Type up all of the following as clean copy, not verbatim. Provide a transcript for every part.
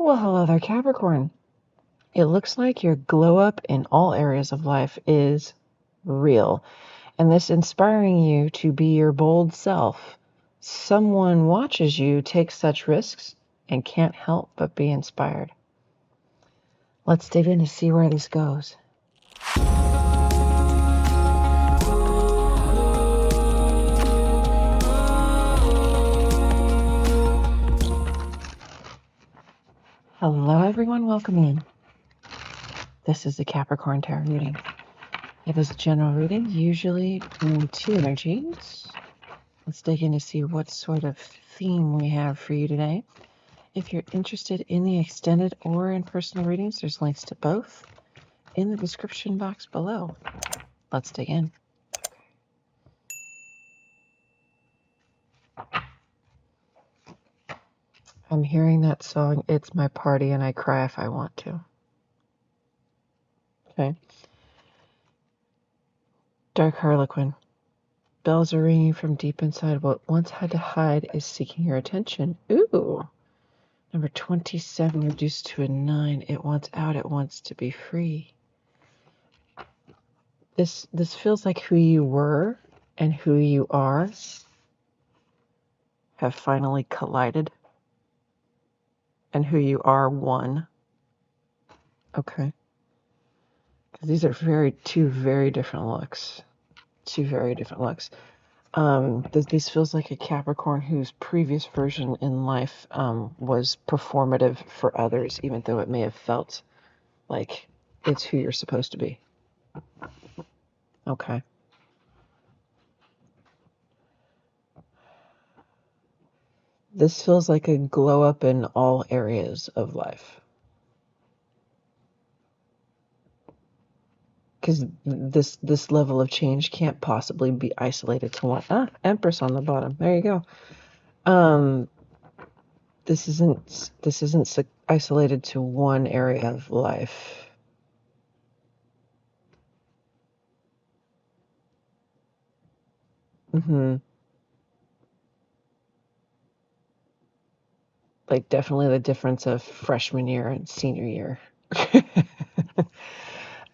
Well, hello there, Capricorn. It looks like your glow up in all areas of life is real, and this inspiring you to be your bold self. Someone watches you take such risks and can't help but be inspired. Let's dig in to see where this goes. Hello, everyone. Welcome in. This is the Capricorn Tarot reading. It is a general reading, usually between two energies. Let's dig in to see what sort of theme we have for you today. If you're interested in the extended or in personal readings, there's links to both in the description box below. Let's dig in. I'm hearing that song, It's My Party and I Cry If I Want to. Okay. Dark Harlequin. Bells are ringing from deep inside. What once had to hide is seeking your attention. Ooh. Number 27 reduced to a 9. It wants out. It wants to be free. This feels like who you were and who you are have finally collided. And who you are one. Okay. Because these are two very different looks. Two very different looks. This feels like a Capricorn whose previous version in life was performative for others, even though it may have felt like it's who you're supposed to be. Okay. This feels like a glow up in all areas of life. Because this level of change can't possibly be isolated to one. Empress on the bottom. There you go. This isn't isolated to one area of life. Like definitely the difference of freshman year and senior year.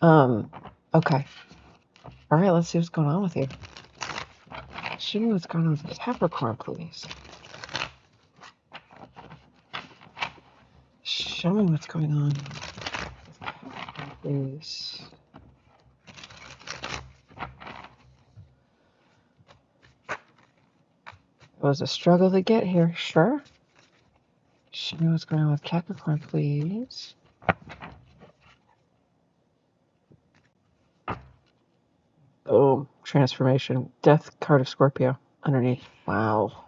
Okay. All right, let's see what's going on with you. Show me what's going on with Capricorn, please. Show me what's going on with Capricorn, please. It was a struggle to get here, sure. Show me what's going on with Capricorn, please. Oh, transformation. Death card of Scorpio underneath. Wow.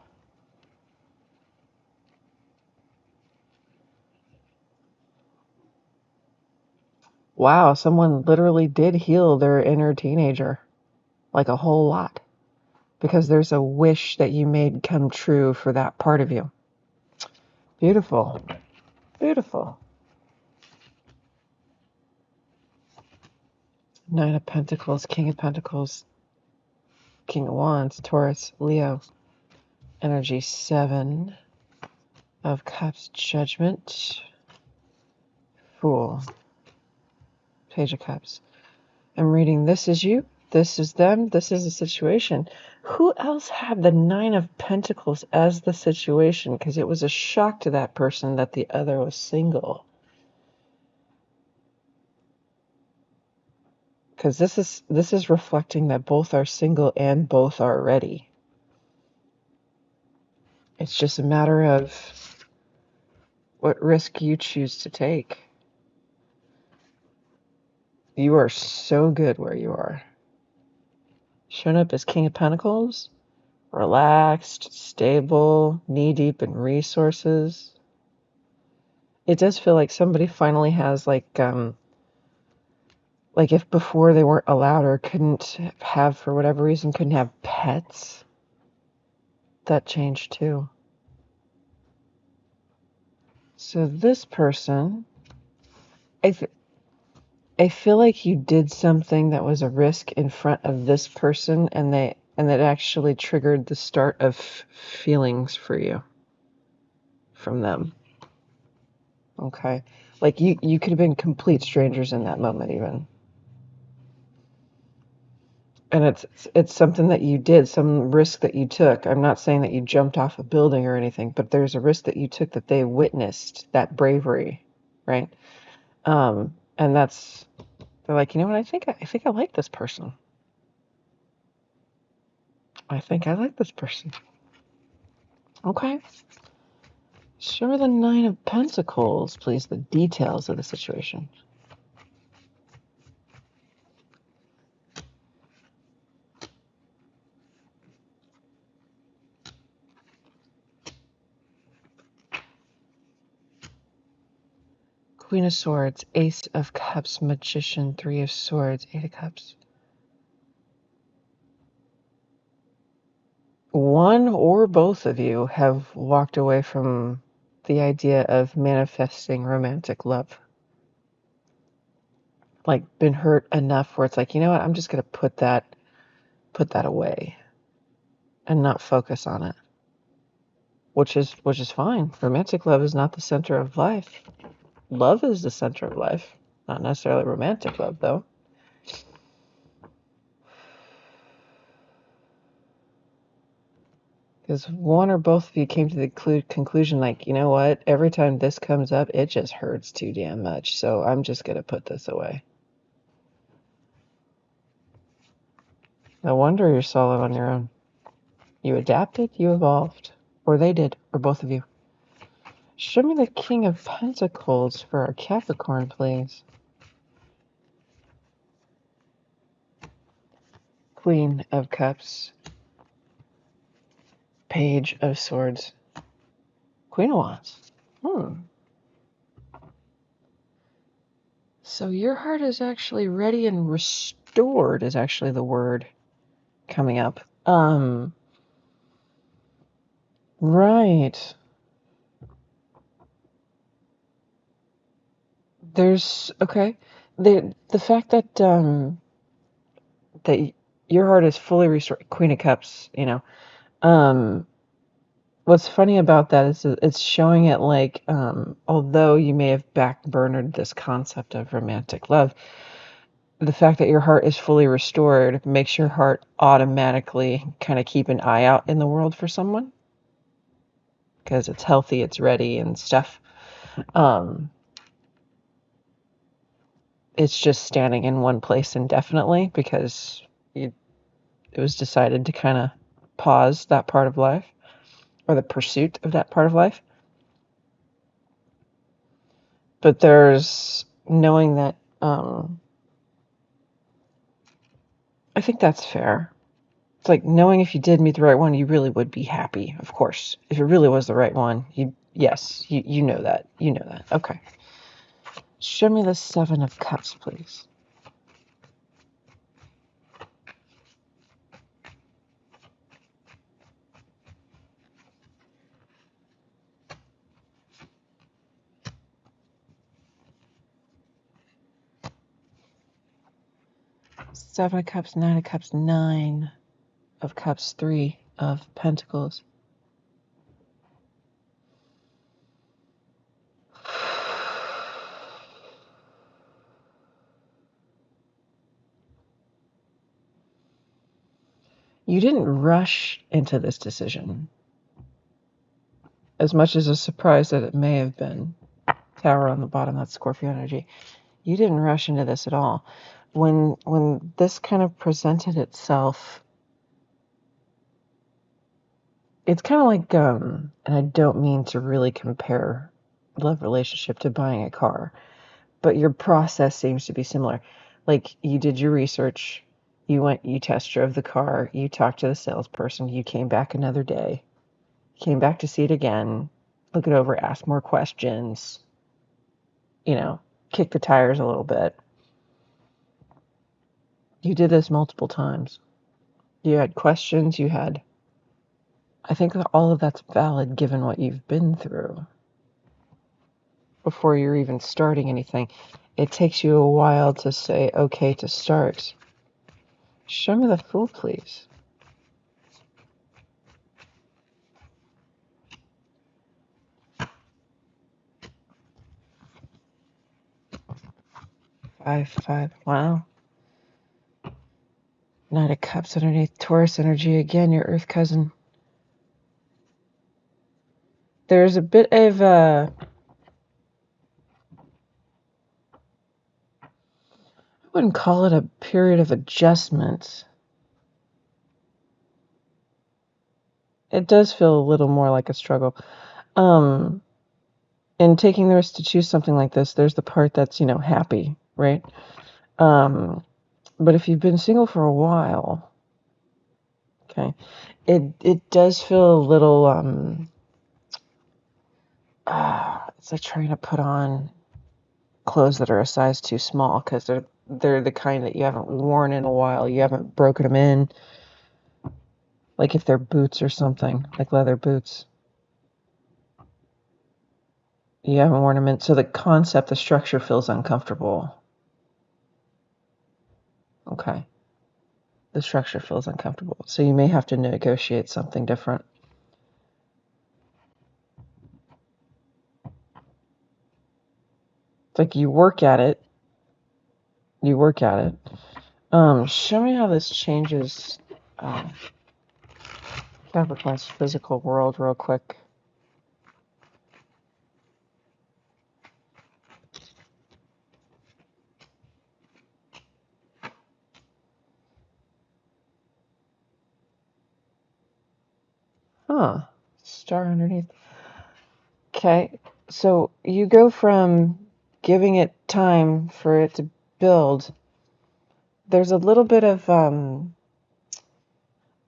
Wow, someone literally did heal their inner teenager. Like a whole lot. Because there's a wish that you made come true for that part of you. Beautiful. Beautiful. Nine of Pentacles, King of Pentacles, King of Wands, Taurus, Leo. Energy 7 of Cups, Judgment, Fool, Page of Cups. I'm reading this is you, this is them, this is the situation. Who else had the Nine of Pentacles as the situation? Because it was a shock to that person that the other was single. Because this is reflecting that both are single and both are ready. It's just a matter of what risk you choose to take. You are so good where you are. Shown up as King of Pentacles, relaxed, stable, knee-deep in resources. It does feel like somebody finally has like if before they weren't allowed or couldn't have, for whatever reason, couldn't have pets, that changed too. So this person, I feel like you did something that was a risk in front of this person, and that actually triggered the start of feelings for you from them. Okay. Like you could have been complete strangers in that moment even. And it's something that you did, some risk that you took. I'm not saying that you jumped off a building or anything, but there's a risk that you took that they witnessed, that bravery, right? And that's, they're like, you know what? I think I like this person. I think I like this person. Okay. Show me the Nine of Pentacles, please. The details of the situation. Queen of Swords, Ace of Cups, Magician, Three of Swords, Eight of Cups. One or both of you have walked away from the idea of manifesting romantic love. Like been hurt enough where it's like, you know what, I'm just gonna put that away and not focus on it. Which is fine. Romantic love is not the center of life. Love is the center of life. Not necessarily romantic love though. Because one or both of you came to the conclusion, like, you know what? Every time this comes up, it just hurts too damn much. So I'm just going to put this away. No wonder you're solid on your own. You adapted, you evolved. Or they did, or both of you. Show me the King of Pentacles for our Capricorn, please. Queen of Cups. Page of Swords. Queen of Wands. So your heart is actually ready and restored is actually the word coming up. Right. There's okay. The fact that that your heart is fully restored, Queen of Cups, you know. What's funny about that is it's showing it like although you may have backburnered this concept of romantic love, the fact that your heart is fully restored makes your heart automatically kind of keep an eye out in the world for someone because it's healthy, it's ready and stuff. It's just standing in one place indefinitely because it was decided to kind of pause that part of life or the pursuit of that part of life. But there's knowing that I think that's fair. It's like knowing if you did meet the right one, you really would be happy, of course. If it really was the right one, you know that. You know that. Okay. Show me the Seven of Cups, please. Seven of Cups, Nine of Cups, Nine of Cups, Three of Pentacles. You didn't rush into this decision. As much as a surprise that it may have been. Tower on the bottom, that's Scorpio energy. You didn't rush into this at all. When this kind of presented itself, it's kind of like, and I don't mean to really compare love relationship to buying a car, but your process seems to be similar. Like you did your research, you test drove the car, you talked to the salesperson, you came back another day, came back to see it again, look it over, ask more questions, kick the tires a little bit. You did this multiple times. You had questions, I think that all of that's valid given what you've been through. Before you're even starting anything, it takes you a while to say, okay, to start. Show me the Fool, please. 5. Wow. Knight of Cups underneath Taurus energy. Again, your Earth cousin. There's a bit of I wouldn't call it a period of adjustment. It does feel a little more like a struggle. In taking the risk to choose something like this, there's the part that's, happy, right? But if you've been single for a while, okay, it does feel a little, it's like trying to put on clothes that are a size too small because they're the kind that you haven't worn in a while. You haven't broken them in. Like if they're boots or something, like leather boots. You haven't worn them in. So the concept, the structure feels uncomfortable. Okay. The structure feels uncomfortable. So you may have to negotiate something different. It's like you work at it. Show me how this changes Capricorn's physical world real quick. Huh. Star underneath. Okay. So you go from giving it time for it to build. There's a little bit of,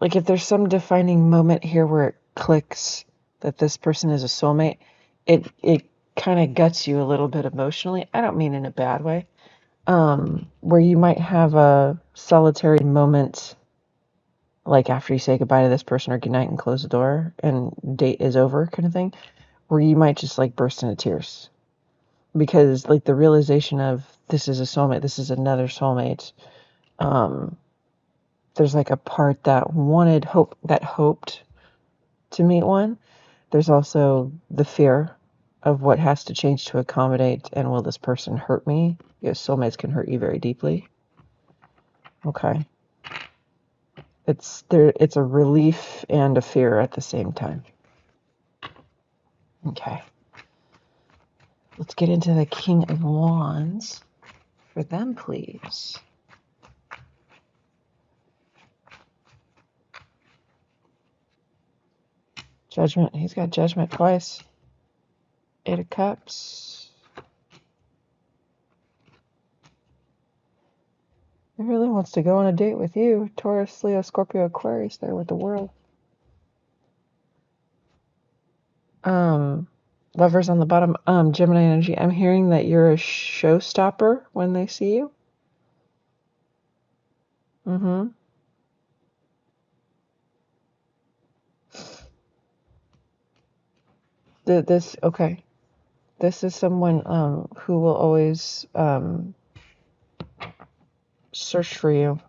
like if there's some defining moment here where it clicks that this person is a soulmate, it kind of guts you a little bit emotionally. I don't mean in a bad way. Where you might have a solitary moment, like after you say goodbye to this person or goodnight and close the door and date is over kind of thing, where you might just like burst into tears. Because like the realization of this is a soulmate, this is another soulmate, there's like a part that hoped to meet one. There's also the fear of what has to change to accommodate, and will this person hurt me? Because soulmates can hurt you very deeply. Okay. It's a relief and a fear at the same time. Okay. Let's get into the King of Wands for them, please. Judgment. He's got Judgment twice. 8 of Cups. He really wants to go on a date with you. Taurus, Leo, Scorpio, Aquarius there with the World. Lovers on the bottom. Gemini energy. I'm hearing that you're a showstopper when they see you. Mm-hmm. Okay. This is someone who will always search for you.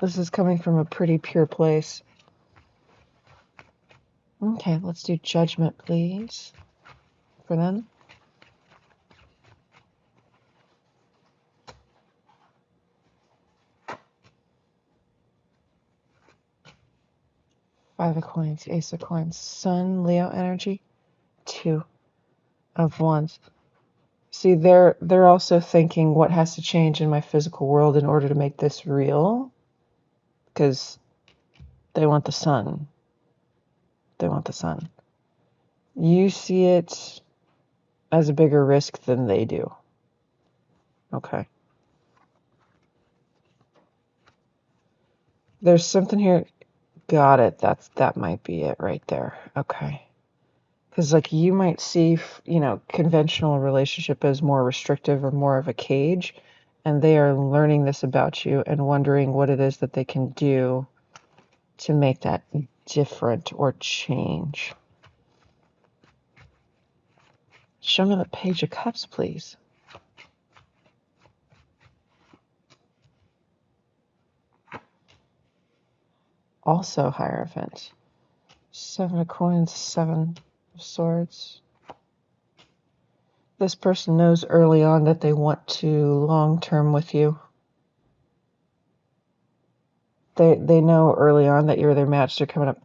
This is coming from a pretty pure place. Okay, let's do Judgment, please, for them. Five of Coins, Ace of Coins, Sun, Leo energy, 2 of Wands. See, they're also thinking what has to change in my physical world in order to make this real, because they want the sun. They want the sun. You see it as a bigger risk than they do. Okay. There's something here. Got it. That might be it right there. Okay. Because like you might see, conventional relationship as more restrictive or more of a cage, and they are learning this about you and wondering what it is that they can do to make that different or change. Show me the Page of Cups, please. Also Hierophant. 7 of Coins, 7 Swords. This person knows early on that they want to long-term with you. They know early on that you're their match. They're coming up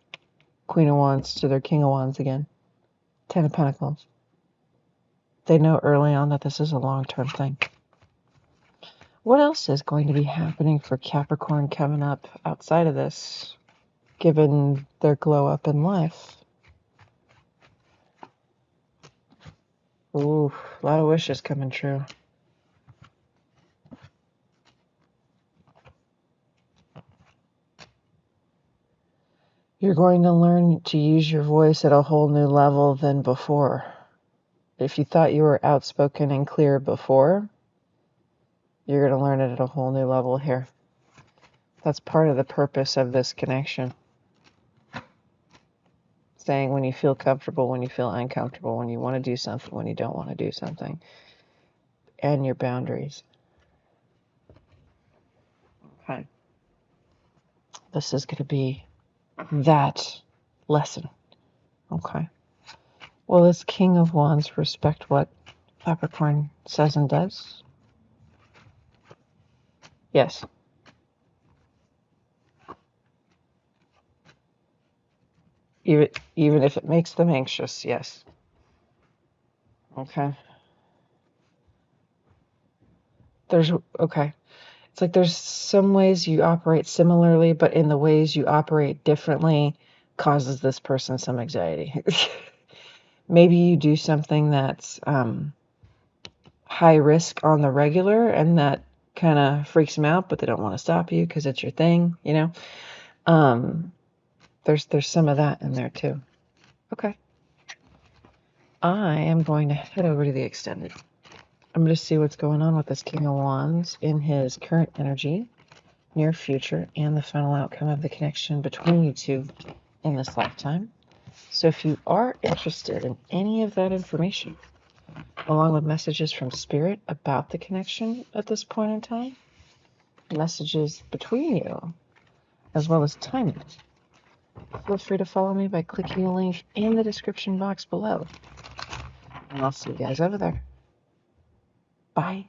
Queen of Wands to their King of Wands again. 10 of Pentacles. They know early on that this is a long-term thing. What else is going to be happening for Capricorn coming up outside of this, given their glow up in life? Ooh, a lot of wishes coming true. You're going to learn to use your voice at a whole new level than before. If you thought you were outspoken and clear before, you're going to learn it at a whole new level here. That's part of the purpose of this connection. Saying when you feel comfortable, when you feel uncomfortable, when you want to do something, when you don't want to do something. And your boundaries. Okay. This is going to be that lesson. Okay. Will this King of Wands respect what Capricorn says and does? Yes. Even if it makes them anxious, yes. Okay. Okay. It's like there's some ways you operate similarly, but in the ways you operate differently causes this person some anxiety. Maybe you do something that's high risk on the regular, and that kind of freaks them out, but they don't want to stop you because it's your thing, you know? There's some of that in there too. Okay. I am going to head over to the extended. I'm going to see what's going on with this King of Wands in his current energy, near future, and the final outcome of the connection between you two in this lifetime. So if you are interested in any of that information, along with messages from Spirit about the connection at this point in time, messages between you, as well as timing, feel free to follow me by clicking the link in the description box below. And I'll see you guys over there. Bye.